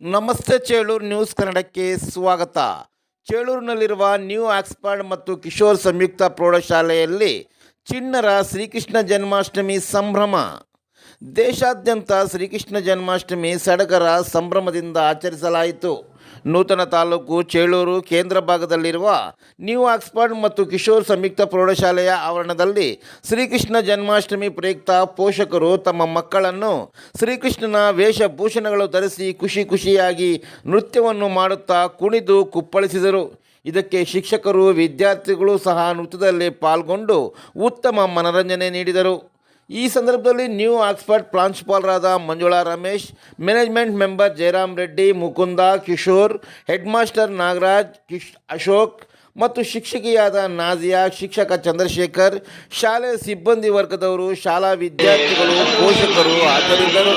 ನಮಸ್ತೆ ಚೇಳೂರು ನ್ಯೂಸ್ ಕನ್ನಡಕ್ಕೆ ಸ್ವಾಗತ. ಚೇಳೂರಿನಲ್ಲಿರುವ ನ್ಯೂ ಆಕ್ಸ್ಫರ್ಡ್ ಮತ್ತು ಕಿಶೋರ್ ಸಂಯುಕ್ತ ಪ್ರೌಢಶಾಲೆಯಲ್ಲಿ ಚಿಣ್ಣರ ಶ್ರೀಕೃಷ್ಣ ಜನ್ಮಾಷ್ಟಮಿ ಸಂಭ್ರಮ. ದೇಶಾದ್ಯಂತ ಶ್ರೀಕೃಷ್ಣ ಜನ್ಮಾಷ್ಟಮಿ ಸಡಗರ ಸಂಭ್ರಮದಿಂದ ಆಚರಿಸಲಾಯಿತು. ನೂತನ ತಾಲೂಕು ಚೇಳೂರು ಕೇಂದ್ರ ಭಾಗದಲ್ಲಿರುವ ನ್ಯೂ ಆಕ್ಸ್ಫರ್ಡ್ ಮತ್ತು ಕಿಶೋರ್ ಸಂಯುಕ್ತ ಪ್ರೌಢಶಾಲೆಯ ಆವರಣದಲ್ಲಿ ಶ್ರೀಕೃಷ್ಣ ಜನ್ಮಾಷ್ಟಮಿ ಪ್ರಯುಕ್ತ ಪೋಷಕರು ತಮ್ಮ ಮಕ್ಕಳನ್ನು ಶ್ರೀಕೃಷ್ಣನ ವೇಷಭೂಷಣಗಳು ಧರಿಸಿ ಖುಷಿಯಾಗಿ ನೃತ್ಯವನ್ನು ಮಾಡುತ್ತಾ ಕುಣಿದು ಕುಪ್ಪಳಿಸಿದರು. ಇದಕ್ಕೆ ಶಿಕ್ಷಕರು ವಿದ್ಯಾರ್ಥಿಗಳು ಸಹ ನೃತ್ಯದಲ್ಲಿ ಪಾಲ್ಗೊಂಡು ಉತ್ತಮ ಮನರಂಜನೆ ನೀಡಿದರು. ಈ ಸಂದರ್ಭದಲ್ಲಿ ನ್ಯೂ ಆಕ್ಸ್ಫರ್ಡ್ ಪ್ರಾಂಶುಪಾಲರಾದ Manjula Ramesh, management member Jayaram Reddy, Mukunda, Kishore, head master Nagaraj, Ashok ಮತ್ತು ಶಿಕ್ಷಕಿಯಾದ ನಾಜಿಯಾ, ಶಿಕ್ಷಕ ಚಂದ್ರಶೇಖರ್, ಶಾಲೆ ಸಿಬ್ಬಂದಿ ವರ್ಗದವರು, ಶಾಲಾ ವಿದ್ಯಾರ್ಥಿಗಳು, ಪೋಷಕರು ಹಾಜರಿದ್ದರು.